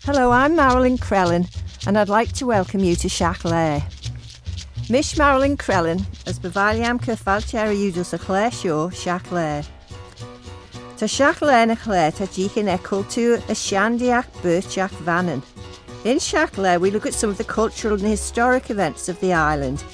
Hello, I'm Marilyn Crellin, and I'd like to welcome you to Shiaght Laa. Mish Marilyn Crellin, as bevaliam cyfalcher iwdos y chler sio Shiaght Laa. Ta Shiaght Laa na chler ta jichin culture a shandiach birchach vannen. In Shiaght Laa we look at some of the cultural and historic events of the island.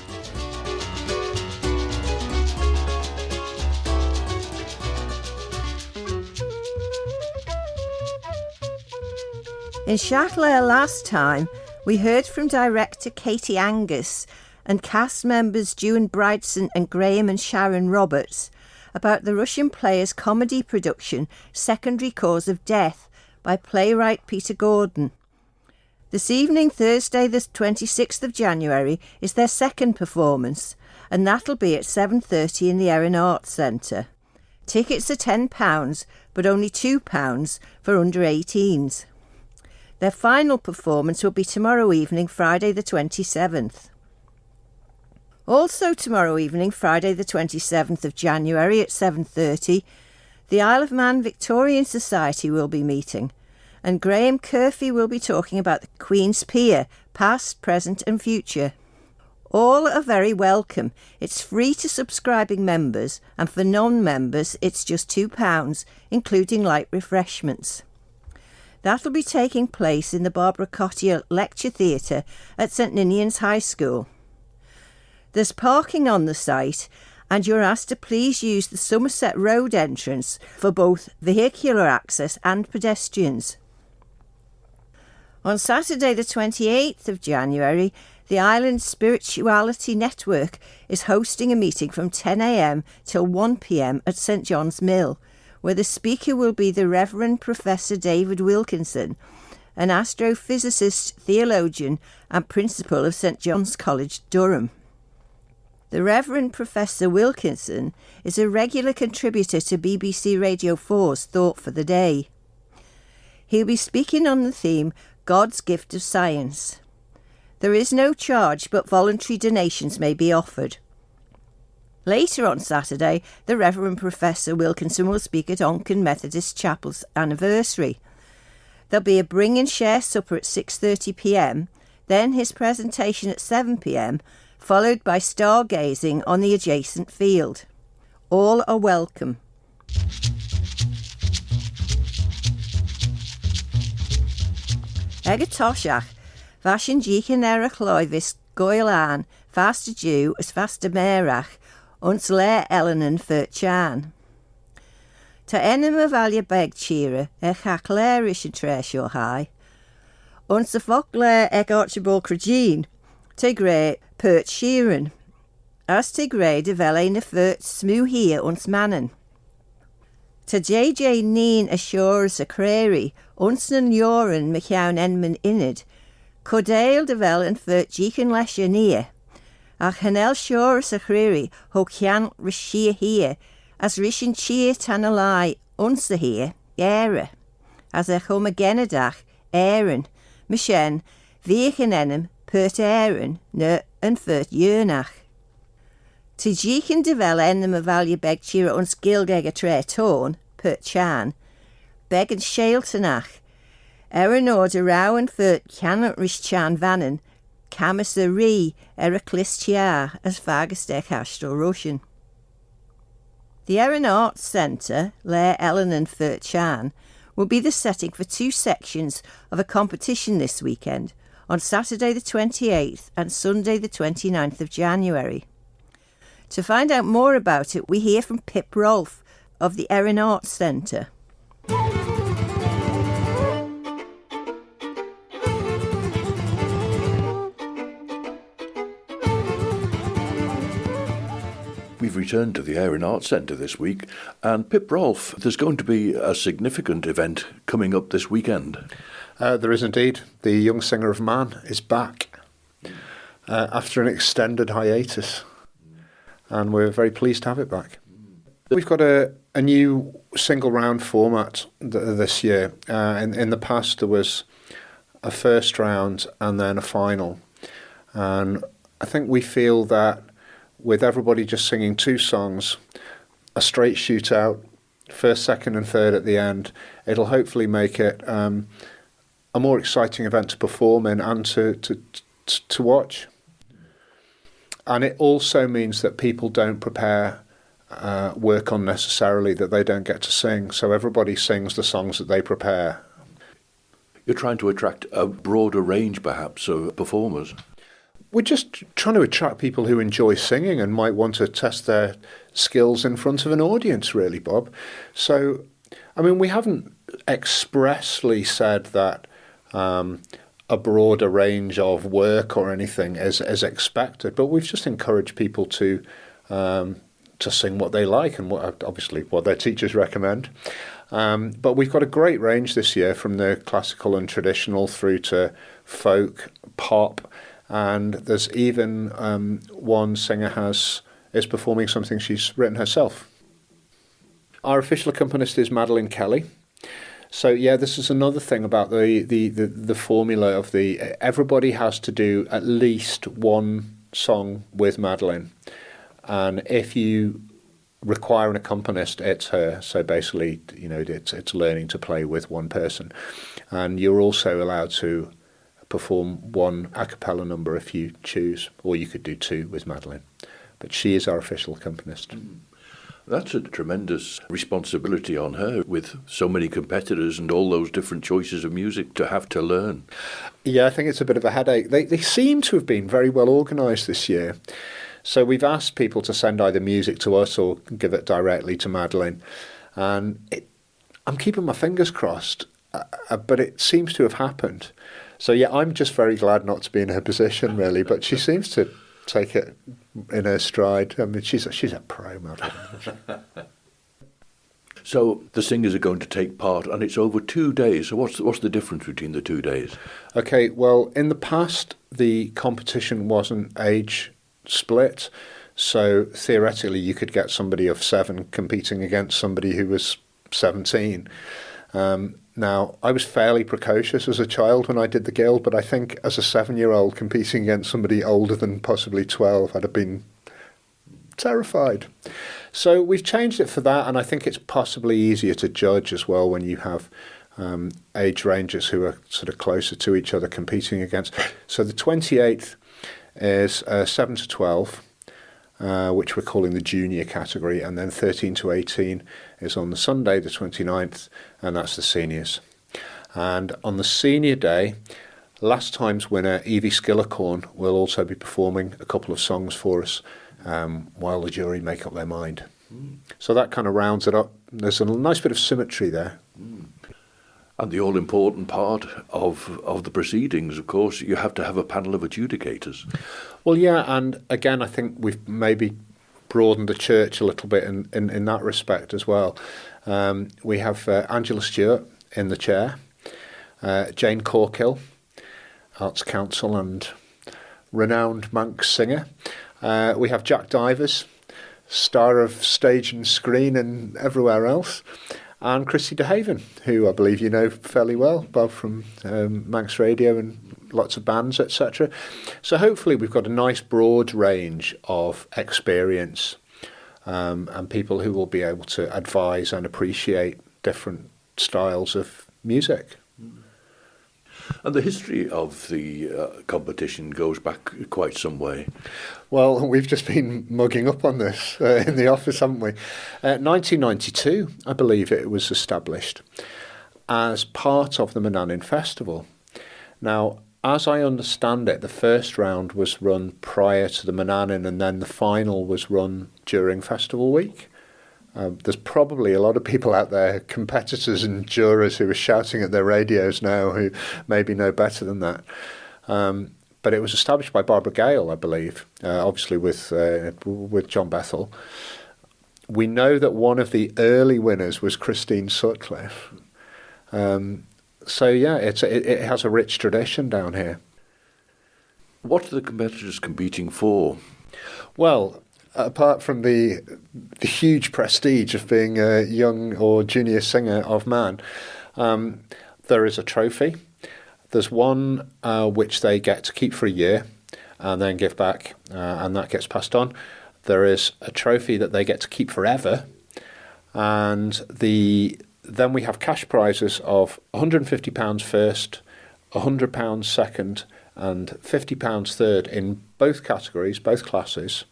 In Shiaght Laa last time, we heard from director Katie Angus and cast members Ewan Bridson and Graham and Sharon Roberts about the Russian player's comedy production Secondary Cause of Death by playwright Peter Gordon. This evening, Thursday the 26th of January, is their second performance, and that'll be at 7:30 in the Erin Arts Centre. Tickets are £10, but only £2 for under 18s. Their final performance will be tomorrow evening, Friday the 27th. Also tomorrow evening, Friday the 27th of January at 7:30, the Isle of Man Victorian Society will be meeting, and Graham Curfey will be talking about the Queen's Pier, past, present and future. All are very welcome. It's free to subscribing members, and for non-members it's just £2, including light refreshments. That'll be taking place in the Barbara Cottier Lecture Theatre at St Ninian's High School. There's parking on the site, and you're asked to please use the Somerset Road entrance for both vehicular access and pedestrians. On Saturday the 28th of January, the Island Spirituality Network is hosting a meeting from 10 a.m. till 1 p.m. at St John's Mill, where the speaker will be the Reverend Professor David Wilkinson, an astrophysicist, theologian and principal of St John's College, Durham. The Reverend Professor Wilkinson is a regular contributor to BBC Radio 4's Thought for the Day. He'll be speaking on the theme God's Gift of Science. There is no charge, but voluntary donations may be offered. Later on Saturday, the Reverend Professor Wilkinson will speak at Onken Methodist Chapel's anniversary. There'll be a bring and share supper at 6:30 p.m, then his presentation at 7 p.m, followed by stargazing on the adjacent field. All are welcome. Egatoshach, fashion jichen erachloi goil an, fast Jew as fast a merach, ons le Elenan Furchan. Ta enem of alia beg chira, chach leirish and tresho high. Ons the folklore Archibald Crageen, te gre pert sheeran. As te gre de vele na furt smoo here ons mannen. Ta JJ neen ashore as a crary, ons nan yoren mechaun enman inid. Codale de vel en furt jichen lesje neer. Ach hanel shore as a crary, ho kian rishia here, as rishin cheer tanalai, ons here, era. As a homogenedach, Erin, Mishen, Vichen enem, pert Erin, ne en furt yearnach. Te jichen de vel enem a value beg chira ons gilgeg a tre torn, pert chan, beg en shailtanach. Erin or de rau en furt cannot rish chan vannen, camus a ri eraclistia as fagastech astro Russian. The Erin Arts Centre, Laa'l Ellen and Furt Chan, will be the setting for two sections of a competition this weekend, on Saturday the 28th and Sunday the 29th of January. To find out more about it, we hear from Pip Rolfe of the Erin Arts Centre. We've returned to the Erin Arts Centre this week, and Pip Rolfe, there's going to be a significant event coming up this weekend. There is indeed. The Young Singer of Mann is back after an extended hiatus, and we're very pleased to have it back. We've got a new single round format this year. In the past there was a first round and then a final, and I think we feel that with everybody just singing two songs, a straight shootout, first, second and third at the end, it'll hopefully make it a more exciting event to perform in and to watch. And it also means that people don't prepare work unnecessarily that they don't get to sing. So everybody sings the songs that they prepare. You're trying to attract a broader range, perhaps, of performers. We're just trying to attract people who enjoy singing and might want to test their skills in front of an audience, really, Bob. So, I mean, we haven't expressly said that a broader range of work or anything is expected, but we've just encouraged people to sing what they like and obviously what their teachers recommend. But we've got a great range this year, from the classical and traditional through to folk, pop, and there's even one singer is performing something she's written herself. Our official accompanist is Madeline Kelly. So yeah, this is another thing about the formula of everybody has to do at least one song with Madeline, and if you require an accompanist, it's her. So basically, it's learning to play with one person, and you're also allowed to perform one a cappella number if you choose, or you could do two with Madeline. But she is our official accompanist. That's a tremendous responsibility on her, with so many competitors and all those different choices of music to have to learn. Yeah, I think it's a bit of a headache. They seem to have been very well organised this year. So we've asked people to send either music to us or give it directly to Madeline. And I'm keeping my fingers crossed, but it seems to have happened. So yeah, I'm just very glad not to be in her position, really. But she seems to take it in her stride. I mean, she's a pro, Madeline. So the singers are going to take part, and it's over 2 days. So what's the difference between the 2 days? Okay, well, in the past, the competition wasn't age split. So theoretically, you could get somebody of 7 competing against somebody who was 17. Now, I was fairly precocious as a child when I did the Guild, but I think as a 7-year-old competing against somebody older than possibly 12, I'd have been terrified. So we've changed it for that, and I think it's possibly easier to judge as well when you have age ranges who are sort of closer to each other competing against. So the 28th is 7 to 12. Which we're calling the junior category, and then 13 to 18 is on the Sunday, the 29th, and that's the seniors. And on the senior day, last time's winner, Evie Skillicorn, will also be performing a couple of songs for us while the jury make up their mind. So that kind of rounds it up. There's a nice bit of symmetry there. And the all-important part of the proceedings, of course, you have to have a panel of adjudicators. Well, yeah, and again, I think we've maybe broadened the church a little bit in that respect as well. We have Angela Stewart in the chair, Jane Corkill, Arts Council and renowned Manx singer. We have Jack Divers, star of stage and screen and everywhere else. And Christy DeHaven, who I believe you know fairly well, Bob, from Manx Radio and lots of bands, etc. So hopefully we've got a nice broad range of experience and people who will be able to advise and appreciate different styles of music. And the history of the competition goes back quite some way. Well, we've just been mugging up on this in the office, haven't we? 1992, I believe it was established as part of the Manannan Festival. Now, as I understand it, the first round was run prior to the Manannan, and then the final was run during Festival Week. There's probably a lot of people out there, competitors and jurors, who are shouting at their radios now who maybe know better than that. But it was established by Barbara Gale, I believe, obviously with John Bethel. We know that one of the early winners was Christine Sutcliffe. So yeah, it has a rich tradition down here. What are the competitors competing for? Well, apart from the huge prestige of being a young or junior singer of Mann, there is a trophy. There's one which they get to keep for a year and then give back, and that gets passed on. There is a trophy that they get to keep forever, and then we have cash prizes of £150 first, £100 second and £50 third in both categories, both classes.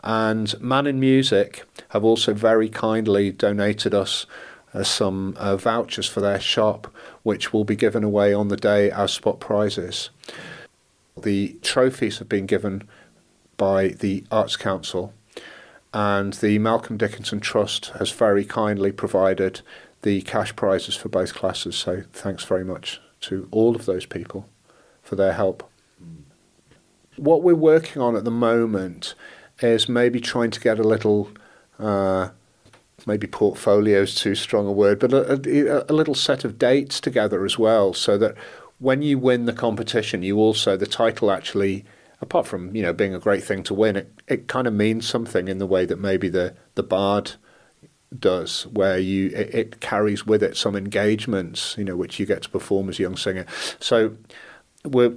And Man in Music have also very kindly donated us some vouchers for their shop, which will be given away on the day as spot prizes. The trophies have been given by the Arts Council, and the Malcolm Dickinson Trust has very kindly provided the cash prizes for both classes. So thanks very much to all of those people for their help. What we're working on at the moment is maybe trying to get a little, maybe portfolio is too strong a word, but a little set of dates together as well, so that when you win the competition, you also, the title actually, apart from, being a great thing to win, it kind of means something in the way that maybe the Bard does, where it carries with it some engagements, which you get to perform as a young singer. So we're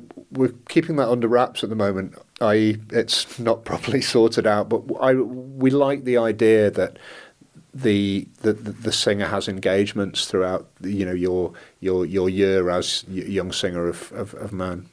keeping that under wraps at the moment, i.e. it's not properly sorted out, but we like the idea that the singer has engagements throughout your year as Young Singer of Mann.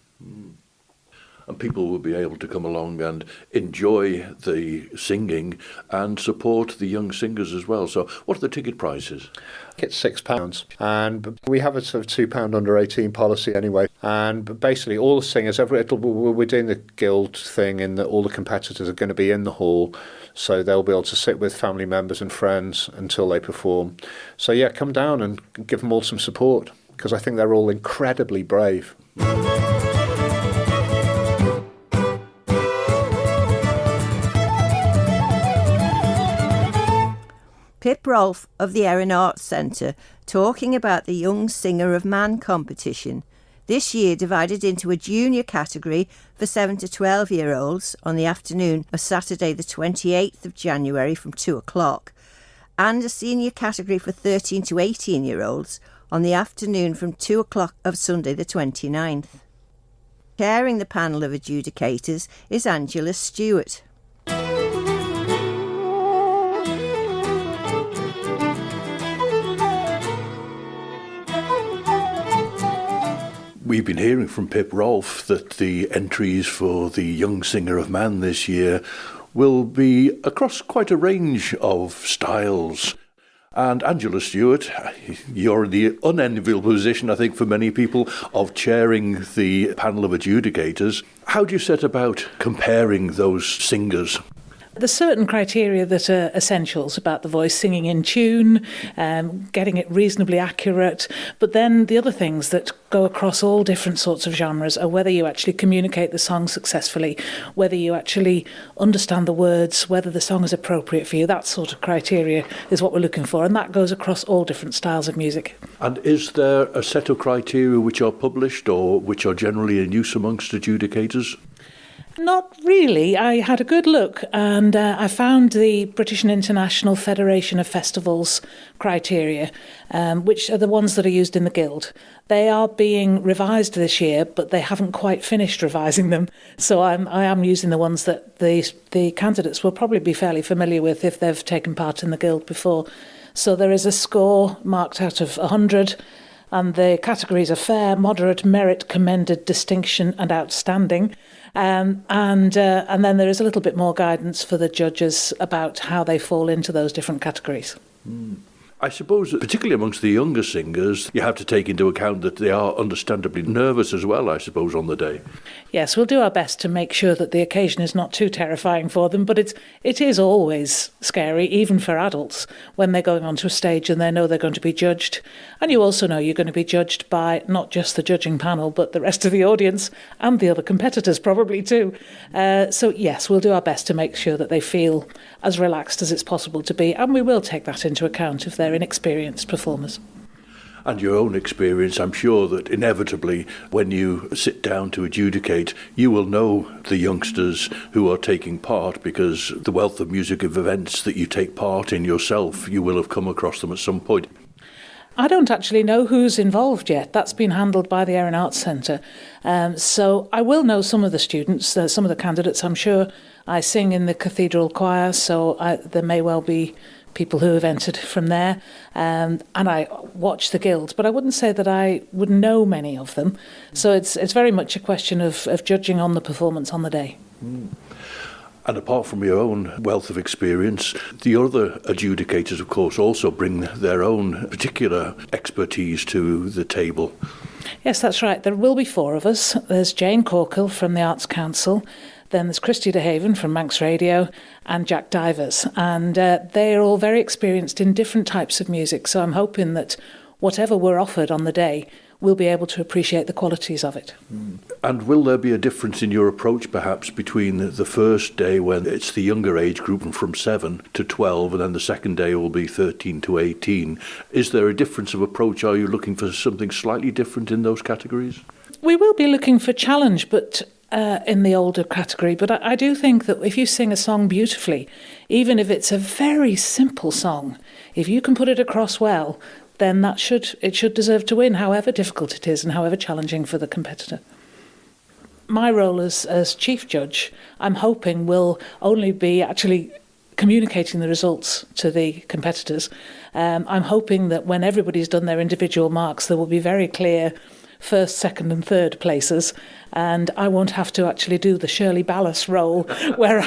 And people will be able to come along and enjoy the singing and support the young singers as well. So what are the ticket prices? It's £6, and we have a sort of £2 under 18 policy anyway. And basically, all the singers, we're doing the guild thing in that all the competitors are going to be in the hall, so they'll be able to sit with family members and friends until they perform. So yeah, come down and give them all some support, because I think they're all incredibly brave. Pip Rolfe of the Erin Arts Centre talking about the Young Singer of Mann competition, this year divided into a junior category for 7 to 12-year-olds on the afternoon of Saturday the 28th of January from 2 o'clock, and a senior category for 13 to 18-year-olds on the afternoon from 2 o'clock of Sunday the 29th. Chairing the panel of adjudicators is Angela Stewart. We've been hearing from Pip Rolfe that the entries for the Young Singer of Mann this year will be across quite a range of styles. And Angela Stewart, you're in the unenviable position, I think, for many people, of chairing the panel of adjudicators. How do you set about comparing those singers? There's certain criteria that are essentials about the voice, singing in tune, getting it reasonably accurate, but then the other things that go across all different sorts of genres are whether you actually communicate the song successfully, whether you actually understand the words, whether the song is appropriate for you. That sort of criteria is what we're looking for, and that goes across all different styles of music. And is there a set of criteria which are published or which are generally in use amongst adjudicators? Not really. I had a good look and I found the British and International Federation of Festivals criteria, which are the ones that are used in the Guild. They are being revised this year, but they haven't quite finished revising them. So I am using the ones that the candidates will probably be fairly familiar with if they've taken part in the Guild before. So there is a score marked out of 100, and the categories are fair, moderate, merit, commended, distinction and outstanding. And then there is a little bit more guidance for the judges about how they fall into those different categories. I suppose, particularly amongst the younger singers, you have to take into account that they are understandably nervous as well, I suppose, on the day. Yes, we'll do our best to make sure that the occasion is not too terrifying for them, but it is always scary, even for adults, when they're going onto a stage and they know they're going to be judged. And you also know you're going to be judged by not just the judging panel, but the rest of the audience and the other competitors probably too. So yes, we'll do our best to make sure that they feel as relaxed as it's possible to be, and we will take that into account if they're inexperienced performers. And your own experience, I'm sure that inevitably when you sit down to adjudicate, you will know the youngsters who are taking part, because the wealth of music of events that you take part in yourself, you will have come across them at some point. I don't actually know who's involved yet. That's been handled by the Erin Arts Centre. So I will know some of the students, some of the candidates. I'm sure I sing in the cathedral choir, so there may well be people who have entered from there, and I watch the guild, but I wouldn't say that I would know many of them. So it's very much a question of judging on the performance on the day. And apart from your own wealth of experience, the other adjudicators, of course, also bring their own particular expertise to the table. Yes, that's right. There will be 4 of us. There's Jane Corkill from the Arts Council, then there's Christy DeHaven from Manx Radio, and Jack Divers. And they are all very experienced in different types of music, so I'm hoping that whatever we're offered on the day, we'll be able to appreciate the qualities of it. And will there be a difference in your approach, perhaps, between the first day when it's the younger age group from 7 to 12, and then the second day will be 13 to 18? Is there a difference of approach? Are you looking for something slightly different in those categories? We will be looking for challenge, but in the older category. But I do think that if you sing a song beautifully, even if it's a very simple song, if you can put it across well, then it should deserve to win, however difficult it is and however challenging for the competitor. My role as chief judge, I'm hoping, will only be actually communicating the results to the competitors. I'm hoping that when everybody's done their individual marks, there will be very clear first, second and third places, and I won't have to actually do the Shirley Ballas role where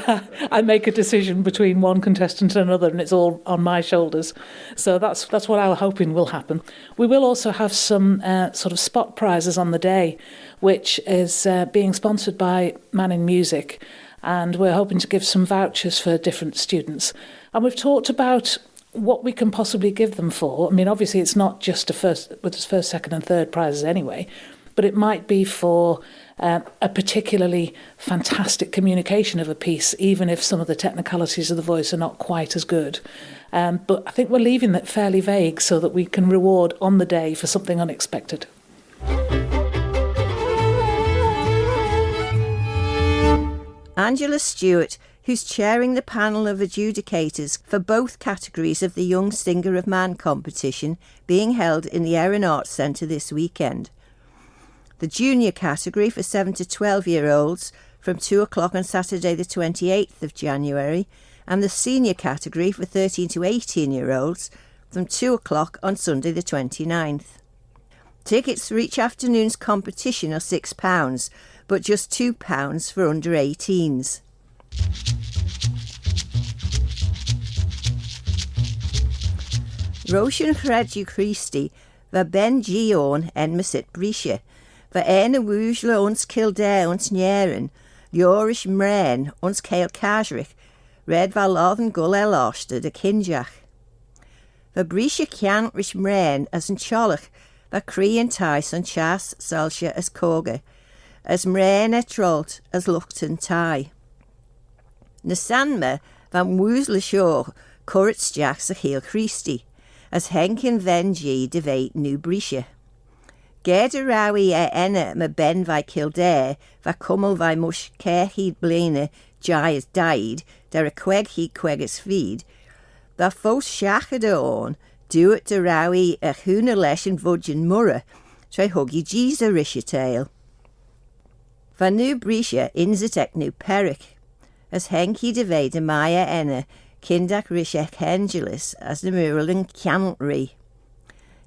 I make a decision between one contestant and another and it's all on my shoulders. So that's what I'm hoping will happen. We will also have some sort of spot prizes on the day, which is being sponsored by Man in Music, and we're hoping to give some vouchers for different students. And we've talked about what we can possibly give them for. I mean, obviously it's not just with first, second and third prizes anyway, but it might be for a particularly fantastic communication of a piece, even if some of the technicalities of the voice are not quite as good. But I think we're leaving that fairly vague so that we can reward on the day for something unexpected. Angela Stewart, who's chairing the panel of adjudicators for both categories of the Young Singer of Mann competition being held in the Erin Arts Centre this weekend. The junior category for 7 to 12-year-olds from 2 o'clock on Saturday the 28th of January, and the senior category for 13 to 18-year-olds from 2 o'clock on Sunday the 29th. Tickets for each afternoon's competition are £6, but just £2 for under 18s. Roshan Chredu Christi va Ben Gion en Masit Breeshey, va Ena Woojla ons Kildare ons Njeren, Liorish Mren ons Kael Kajrich, Red va Lathen Gull Elosta de Kinjach. Va Breeshey Kian Rish Mren as en Cholach, va Cree en Tais on Chas Salsha as Koga, as Mren et Rolt as Luchten Tai. Na Sanma van Woosle Shaw, Currits Jacks a Heel Christi, as Henkin Venji de Veit New Breeshey. Gerda Rowie Enna ma Ben vai Kildare, va Cummel vai Mush Kerheed Blena, Jai as died, der a Queg he Queg as feed, va Fos Shachada on, do it de Rowie a Huna Lesh and Vudgeon Murra, tre Huggy Jees a Rishatail. Va New Breeshey inzetek New Peric, as Henki de Veda Maya Enna, Kindak Rishek Angelis, as the mural in Cantry.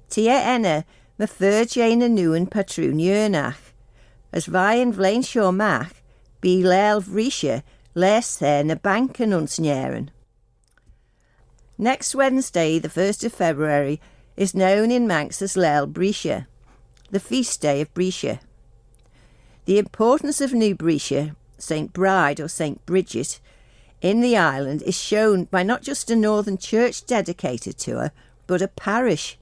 Tia Enna, ma Jane Nuan Patroon Yernach, as Vian Vlain Shaw Mach, be Laa'l Breeshey, les there na Banken uns Njeren. Next Wednesday, the 1st of February, is known in Manx as Laa'l Breeshey, the feast day of Breeshey. The importance of New Breeshey, St. Bride or St. Bridget, in the island is shown by not just a northern church dedicated to her, but a parish.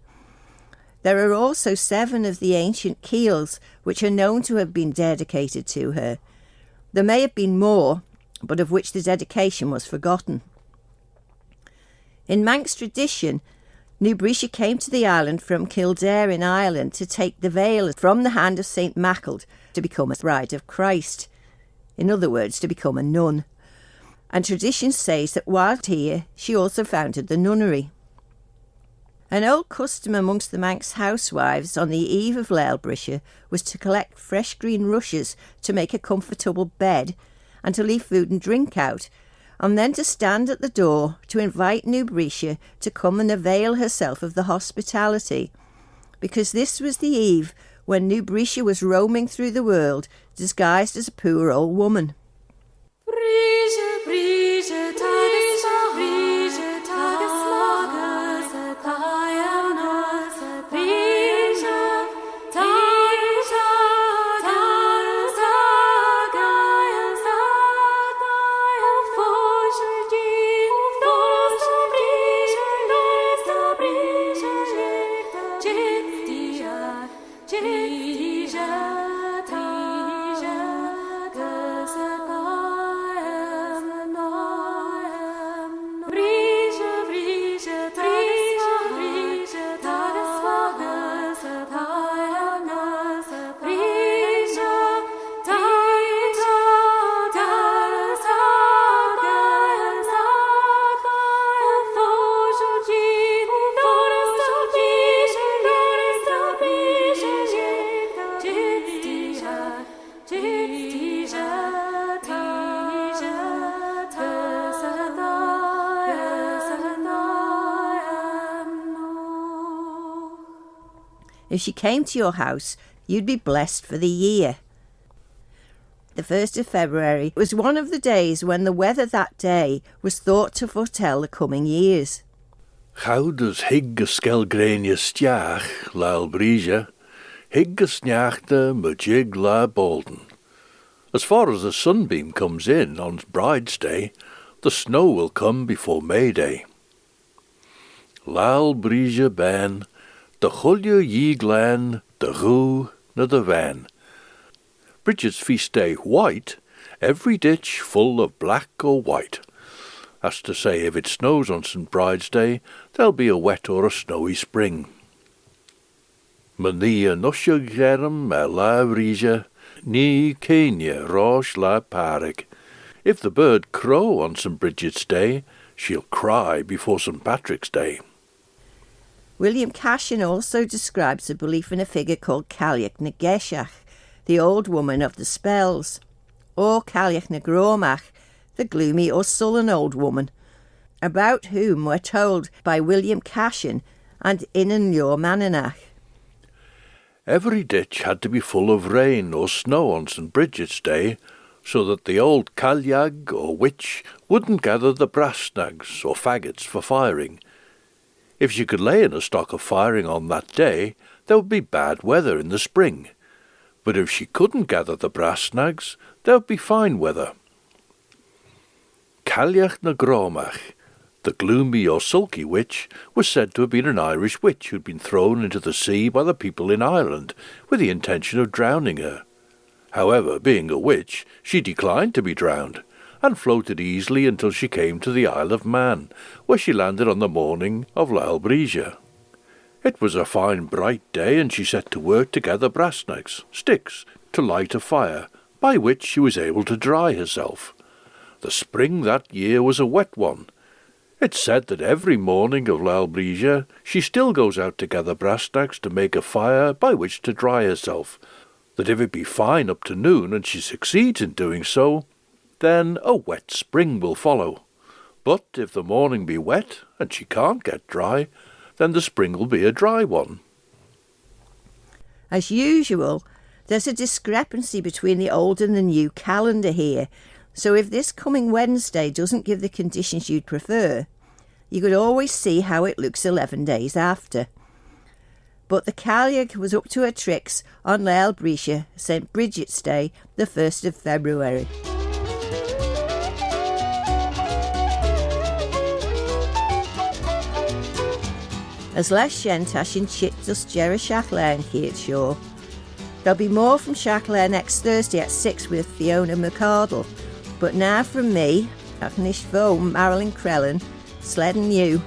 There are also 7 of the ancient keels which are known to have been dedicated to her. There may have been more, but of which the dedication was forgotten. In Manx tradition, New Breeshey came to the island from Kildare in Ireland to take the veil from the hand of St. Macald to become a bride of Christ. In other words, to become a nun. And tradition says that while here, she also founded the nunnery. An old custom amongst the Manx housewives on the eve of Laa'l Breeshey was to collect fresh green rushes to make a comfortable bed and to leave food and drink out, and then to stand at the door to invite Laa'l Breeshey to come and avail herself of the hospitality, because this was the eve when Laa'l Breeshey was roaming through the world disguised as a poor old woman. If she came to your house, you'd be blessed for the year. The 1st of February was one of the days when the weather that day was thought to foretell the coming years. Goudus hig skelgrenia stiach, Laa'l Breeshey, hig sneachte mujig la bolden. As far as the sunbeam comes in on Bride's Day, the snow will come before May Day. Laa'l Breeshey ben, de chulje ye glen, de roo na de van. Bridget's feast day white, every ditch full of black or white. That's to say, if it snows on St. Bride's Day, there'll be a wet or a snowy spring. Mania nosje germ Laa'l Breeshey, ni Kenya rosh la parig. If the bird crow on St. Bridget's Day, she'll cry before St. Patrick's Day. William Cashin also describes a belief in a figure called Cailleach na Geshach, the old woman of the spells, or Cailleach na Gromach, the gloomy or sullen old woman, about whom we're told by William Cashin and Erin Arts Centre. Every ditch had to be full of rain or snow on St. Bridget's Day, so that the old cailleach or witch wouldn't gather the brass snags or faggots for firing. If she could lay in a stock of firing on that day, there would be bad weather in the spring. But if she couldn't gather the brass snags, there would be fine weather. Cailleach na Gromach, the gloomy or sulky witch, was said to have been an Irish witch who'd been thrown into the sea by the people in Ireland with the intention of drowning her. However, being a witch, she declined to be drowned, and floated easily until she came to the Isle of Man, where she landed on the morning of Laa'l Breeshey. It was a fine bright day, and she set to work to gather brass snags, sticks, to light a fire, by which she was able to dry herself. The spring that year was a wet one. It's said that every morning of Laa'l Breeshey she still goes out to gather brass snags to make a fire by which to dry herself, that if it be fine up to noon and she succeeds in doing so, then a wet spring will follow. But if the morning be wet and she can't get dry, then the spring will be a dry one. As usual, there's a discrepancy between the old and the new calendar here, so if this coming Wednesday doesn't give the conditions you'd prefer, you could always see how it looks 11 days after. But the cailleach was up to her tricks on Laa'l Breeshey, St. Bridget's Day, the 1st of February. As les Shiaght in Chittus Jerry Shiaght Laa in Shiaght. There'll be more from Shiaght Laa next Thursday at 6 with Fiona McCardle. But now from me, Agnish Foam, Marilyn Crellin, Sled and you.